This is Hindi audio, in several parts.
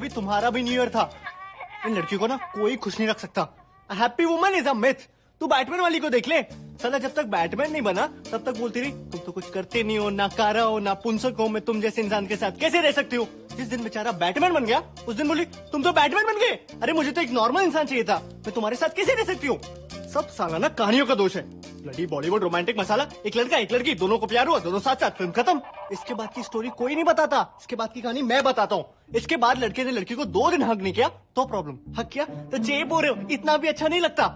अभी तुम्हारा भी न्यू ईयर था। इन लड़कियों को ना कोई खुश नहीं रख सकता। Happy woman is a myth. तू बैटमैन वाली को देख ले, साला जब तक बैटमैन नहीं बना तब तक बोलती रही तुम तो कुछ करते नहीं हो, ना कारा हो ना पुंसक हो, मैं तुम जैसे इंसान के साथ कैसे रह सकती हो। जिस दिन बेचारा बैटमैन बन गया उस दिन बोली तुम तो बैटमैन बन गए। अरे मुझे तो एक नॉर्मल इंसान चाहिए था, मैं तुम्हारे साथ कैसे रह सकती हूँ। सब साला ना कहानियों का दोष है। ब्लडी बॉलीवुड रोमांटिक मसाला, एक लड़का एक लड़की दोनों को प्यार हुआ, दोनों साथ साथ, फिल्म खत्म। इसके बाद की स्टोरी कोई नहीं बताता, इसके बाद की कहानी मैं बताता हूँ। इसके बाद लड़के ने लड़की को 2 दिन हक नहीं किया तो प्रॉब्लम, हक किया तो चेप हो रहे हो, इतना भी अच्छा नहीं लगता।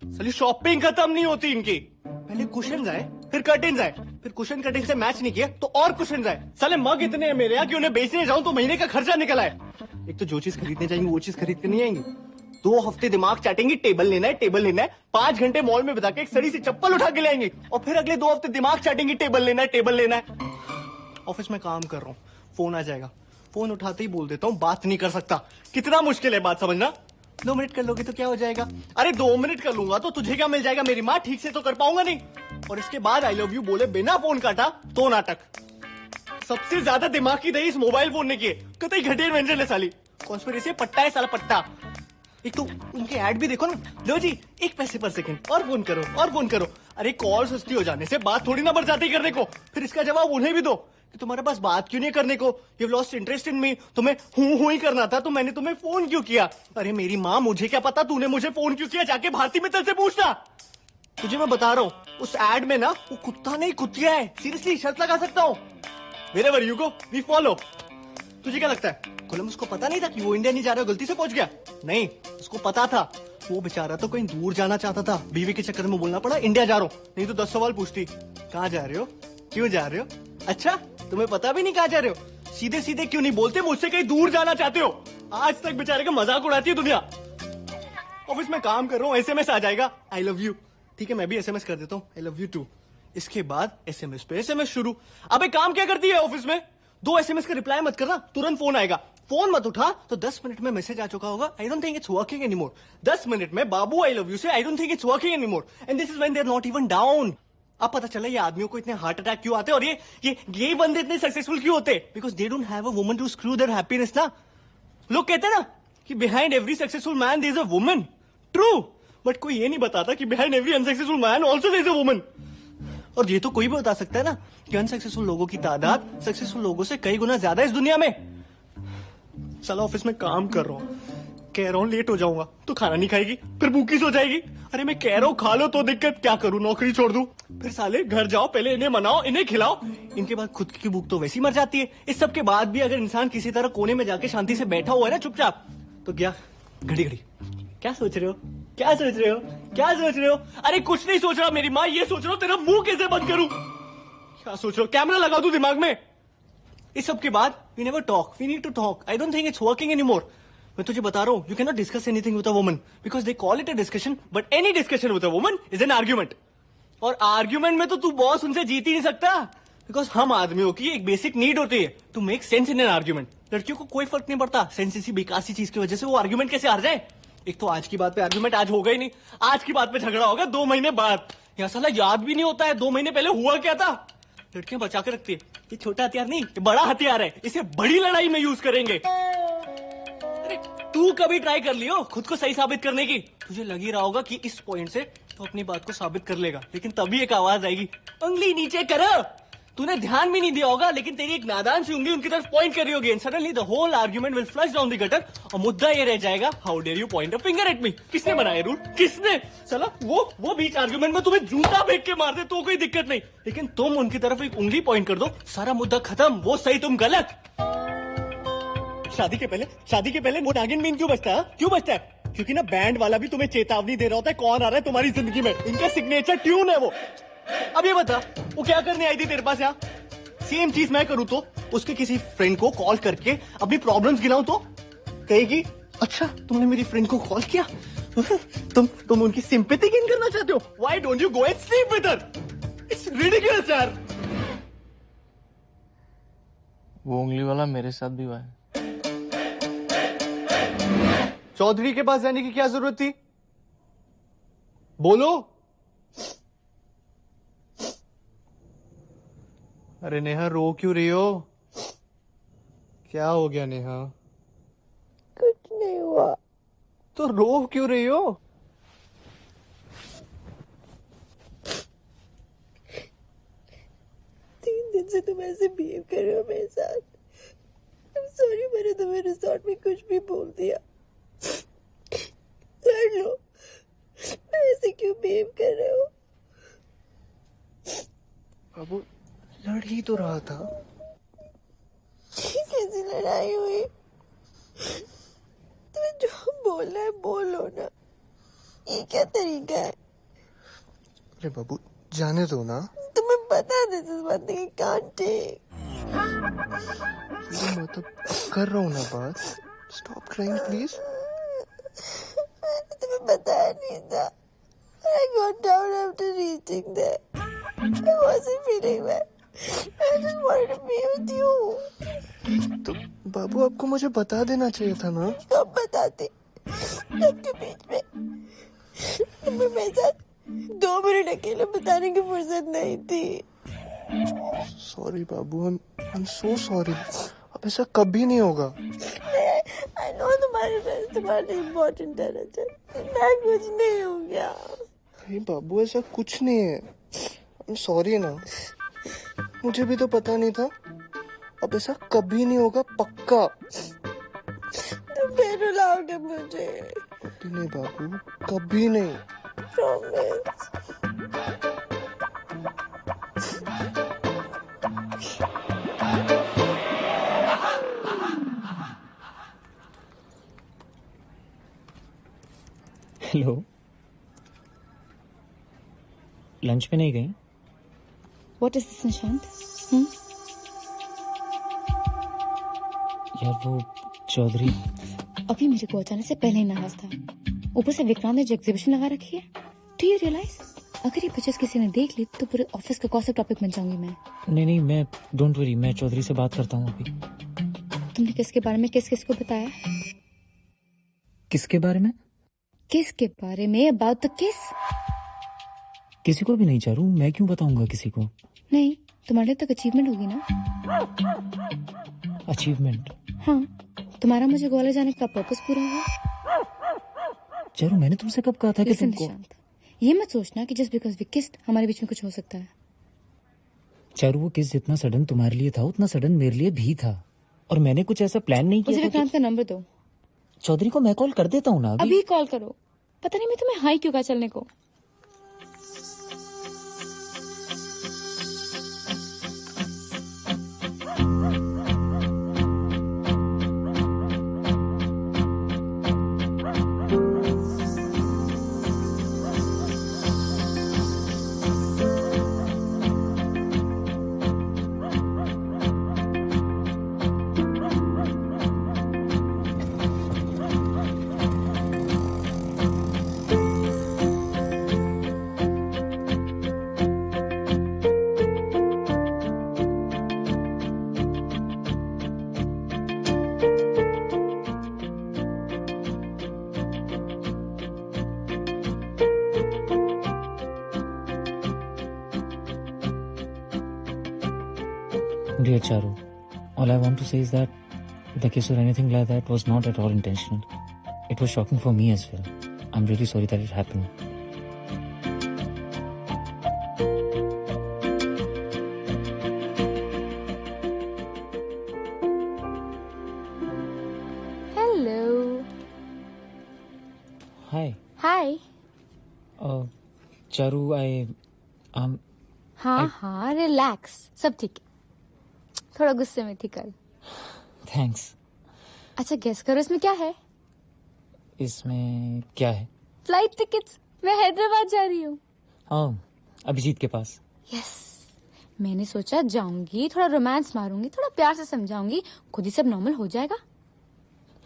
साली शॉपिंग खत्म नहीं होती इनकी। पहले कुशन आए फिर कर्टेन्स आए, फिर कुशन कर्टेन से मैच नहीं किया तो और कुशन आए। साले मग इतने हैं मेरे यहाँ कि उन्हें बेचने जाऊं तो महीने का खर्चा निकल आए। एक तो जो चीज खरीदने जाएंगे वो चीज खरीद कर नहीं आएंगे। 2 हफ्ते दिमाग चाटेंगी, टेबल लेना है टेबल लेना है, 5 घंटे मॉल में बिता के एक सड़ी सी चप्पल उठा के ले आएंगे और फिर अगले 2 हफ्ते दिमाग चाटेंगी, टेबल लेना है टेबल लेना है। ऑफिस में काम कर रहा हूँ, फोन आ जाएगा, फोन उठाते ही बोल देता हूँ बात नहीं कर सकता। कितना मुश्किल है बात समझना। 2 मिनट कर लोगे तो क्या हो जाएगा। अरे 2 मिनट कर लूंगा तो तुझे क्या मिल जाएगा, मेरी माँ ठीक से तो कर पाऊंगा नहीं। और इसके बाद आई लव यू बोले बिना फोन काटा तो नाटक। सबसे ज्यादा दिमाग की दही इस मोबाइल फोन ने किए, कतई घटिया इन्वेंशन है साली। कॉन्स्पिरेसी पट्टा है साला पट्टा। एक तो उनके ऐड भी देखो ना, लो जी 1 पैसे पर सेकंड और फोन करो और फोन करो। अरे कॉल सस्ती हो जाने से बात थोड़ी ना बढ़ जाती करने को। फिर इसका जवाब उन्हें भी दो कि तुम्हारे पास बात क्यों नहीं करने को, यू लॉस्ट इंटरेस्ट इन मी, तुम्हें हूं ही करना था तो मैंने तुम्हें फोन क्यों किया। अरे मेरी माँ मुझे क्या पता तूने मुझे फोन क्यों किया, जाके भारती मित्तल से पूछना। तुझे मैं बता रहा हूँ उस एड में ना वो कुत्ता नहीं कुतिया है, सीरियसली शर्त लगा सकता हूँ। Wherever you go we follow. तुझे क्या लगता है कोलंबस को पता नहीं था कि वो इंडिया नहीं जा रहा, गलती से पहुंच गया? नहीं, उसको पता था। वो बेचारा तो कहीं दूर जाना चाहता था, बीवी के चक्कर में बोलना पड़ा इंडिया जा रहा हूँ, नहीं तो 10 सवाल पूछती। कहाँ जा रहे हो, क्यों जा रहे हो, अच्छा तुम्हें पता भी नहीं कहाँ जा रहे हो, सीधे सीधे क्यों नहीं बोलते मुझसे कहीं दूर जाना चाहते हो। आज तक बेचारे का मजाक उड़ाती है दुनिया। ऑफिस में काम कर रहा हूँ, एसएमएस आ जाएगा आई लव यू, ठीक है मैं भी एसएमएस कर देता हूँ आई लव यू टू। इसके बाद एसएमएस पे एसएमएस शुरू। अबे काम क्या करती है ऑफिस में, 2 एसएमएस का रिप्लाई मत करना, तुरंत फोन आएगा, फोन मत उठा तो 10 मिनट में मैसेज आ चुका होगा I don't think it's working anymore. 10 minute में बाबू आई लव यू से I don't think it's working anymore, and this is when they are not even down. अब पता चला ये आदमियों को इतने हार्ट अटैक क्यों आते हैं और ये बंदे इतने सक्सेसफुल क्यों होते, because they don't have a woman to screw their happiness ना। लोग कहते हैं ना कि behind every successful man there is a woman, true, but कोई ये नहीं बताता कि behind every unsuccessful man also there is a woman. और ये तो कोई भी बता सकता है ना कि अनसक्सेसफुल लोगों की तादाद सक्सेसफुल लोगों से कई गुना ज्यादा है इस दुनिया में। साला ऑफिस में काम कर रहा हूँ, कह रहा हूँ लेट हो जाऊंगा तो खाना नहीं खाएगी, फिर भूखी हो जाएगी। अरे मैं कह रहा हूँ खा लो तो दिक्कत, क्या करूँ नौकरी छोड़ दूं। फिर साले घर जाओ पहले इन्हें मनाओ इन्हें खिलाओ, इनके बाद खुद की भूख तो वैसी मर जाती है। इस सब के बाद भी अगर इंसान किसी तरह कोने में जाके शांति से बैठा हुआ है ना चुपचाप, तो क्या घड़ी घड़ी क्या सोच रहे हो, क्या सोच रहे हो, क्या सोच रहे हो। अरे कुछ नहीं सोच रहा मेरी माँ, ये सोच रहा हूँ तेरा मुंह कैसे बंद करूं। क्या सोच रहे हो, कैमरा लगा दूं दिमाग में। इस सब के बाद we never talk, we need to talk, I don't think it's working anymore. मैं तुझे बता रहा हूँ you can not discuss anything with a woman because they call it a discussion, but any discussion with a woman is an argument. और आर्ग्यूमेंट में तो तू बॉस उनसे जीत ही नहीं सकता, बिकॉज हम आदमियों की एक बेसिक नीड होती है to make sense in an argument. लड़कियों को कोई फर्क नहीं पड़ता सेंस इसी बेकार चीज की वजह से वो आर्ग्यूमेंट कैसे हार जाए। एक तो आज की बात पे आर्ग्यूमेंट आज होगा ही नहीं, आज की बात पे झगड़ा होगा 2 महीने बाद। यहाँ साला याद भी नहीं होता है 2 महीने पहले हुआ क्या था। लड़कियां बचा के रखती है, ये छोटा हथियार नहीं ये बड़ा हथियार है, इसे बड़ी लड़ाई में यूज करेंगे। अरे तू कभी ट्राई कर लियो खुद को सही साबित करने की, तुझे लग ही रहा होगा कि इस पॉइंट से तो अपनी बात को साबित कर लेगा, लेकिन तभी एक आवाज आएगी उंगली नीचे करो। तूने ध्यान भी नहीं दिया होगा लेकिन तेरी एक नादान सी उंगली उनकी तरफ पॉइंट कर रही होगी, and suddenly the whole argument will flush down the gutter और मुद्दा ये रह जाएगा how dare you point a finger at me. किसने बनाया रूल, किसने। साला वो बीच आर्ग्यूमेंट में तुम्हें जूता फेंक के मार दे तो कोई दिक्कत नहीं, लेकिन तुम उनकी तरफ एक उंगली पॉइंट कर दो सारा मुद्दा खत्म, वो सही तुम गलत। शादी के पहले वो नागिन बीन क्यों बजता है, क्यों बजता है, क्योंकि ना बैंड वाला भी तुम्हें चेतावनी दे रहा होता है कौन आ रहा है तुम्हारी जिंदगी में, इनका सिग्नेचर ट्यून है वो। अब ये बता वो क्या करने आई थी तेरे पास यहाँ। सेम चीज मैं करूँ तो उसके किसी फ्रेंड को कॉल करके अपनी प्रॉब्लम्स गिनाऊं तो कहेगी अच्छा तुमने मेरी फ्रेंड को कॉल किया, तुम उनकी सिंपैथी गेन करना चाहते हो, why don't you go and sleep with her, it's ridiculous यार। वो उंगली वाला मेरे साथ भी हुआ है। चौधरी के पास जाने की क्या जरूरत थी, बोलो। अरे नेहा रो क्यों रही हो, क्या हो गया नेहा। नहीं हुआ। तो रो क्यों रही हो? 3 दिन से तुम ऐसे बिहेव कर रहे हो मेरे साथ। I'm sorry, मैंने तुम्हें रिसोर्ट में कुछ भी बोल दिया। लड़ लो, ऐसे क्यों बिहेव कर रहे हो? बाबू लड़ ही तो रहा था। कैसी लड़ाई हुई? तुम्हें जो बोलना है बोलो ना। ये क्या तरीका है? अरे बाबू जाने दो ना। तुम्हें पता this is one thing I can't take. मतलब कर रहा हूँ ना बात। Stop crying please. मैंने तुम्हें बताया नहीं था। I got down after reaching there. I wasn't feeling well. I just wanted to be with you. तो बाबू आपको मुझे बता देना चाहिए था ना। कब बताते? सबके बीच में तुम्हें मेरे साथ 2 मिनट अकेले बताने की फुर्सत नहीं थी। Sorry Babu, I am so sorry. अब ऐसा कभी नहीं होगा। I know तुम्हारे पास तुम्हारे इम्पोर्टेंट है रजत। मैं कुछ नहीं हो गया। नहीं बाबू ऐसा कुछ नहीं है। आई एम सॉरी ना। मुझे भी तो पता नहीं था। अब ऐसा कभी नहीं होगा पक्का। तुम फिर रुलाओगे मुझे। कभी नहीं बाबू, कभी नहीं। Promise. हेलो, लंच पे नहीं गई? What is this, Nishant? यार वो चौधरी। अभी मेरे को अचानक से पहले ही नाराज था। ऊपर से विक्रांत ने जो एग्जीबिशन लगा रखी है, डू यू रियलाइज अगर ये पिक्चर्स किसी ने देख ली तो पूरे ऑफिस का गॉसिप टॉपिक बन जाऊंगी मैं। नहीं, मैं डोंट वरी, मैं चौधरी से बात करता हूँ अभी। तुमने किसके बारे में किस को बताया? किसके बारे में? किसके बारे में? अबाउट द किस? किसी को भी नहीं चारू, मैं क्यों बताऊंगा किसी को? नहीं, तुम्हारे तक अचीवमेंट होगी ना। अचीवमेंट? हाँ, तुम्हारा मुझे ग्वालियर जाने का पर्पस पूरा हुआ। चारू मैंने तुमसे कब कहा था कि Listen, तुमको? निशांत, ये मत सोचना कि जस्ट बिकॉज वी किस्ड हमारे बीच में कुछ हो सकता है। चारू वो किस जितना सडन तुम्हारे लिए था उतना सडन मेरे लिए भी था, और मैंने कुछ ऐसा प्लान नहीं मुझे किया था विक्रांत का नंबर दो। चौधरी को मैं कॉल कर देता हूँ ना अभी। अभी कॉल करो। पता नहीं मैं तुम्हें हाई क्यों कहा चलने को। Dear Charu, all I want to say is that the kiss or anything like that was not at all intentional. It was shocking for me as well. I'm really sorry that it happened. Hello. Hi. Hi. Charu, हाँ, रिलैक्स, सब ठीक है। थोड़ा गुस्से में थी कल। Thanks. अच्छा गेस करो इसमें क्या है? इसमें क्या है? Flight tickets. मैं हैदराबाद जा रही हूँ। अभिजीत के पास। यस, मैंने सोचा जाऊंगी, थोड़ा रोमांस मारूंगी, थोड़ा प्यार से समझाऊंगी, खुद ही सब नॉर्मल हो जाएगा।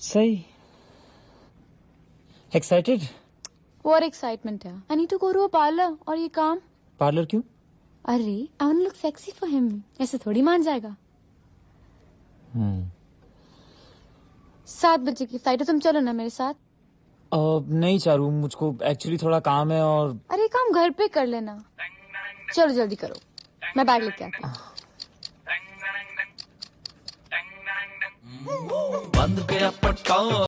सही। एक्साइटेड? और एक्साइटमेंट है। I need to go to a parlour. और ये काम? पार्लर क्यों? अरे I want to look sexy for him. ऐसे थोड़ी मान जाएगा। 7 बजे की फ्लाइट है, तुम चलो ना मेरे साथ। नहीं चारू, मुझको एक्चुअली थोड़ा काम है। और अरे काम घर पे कर लेना। चलो जल्दी करो, मैं बैग लेके आती हूँ। बंद गया पटका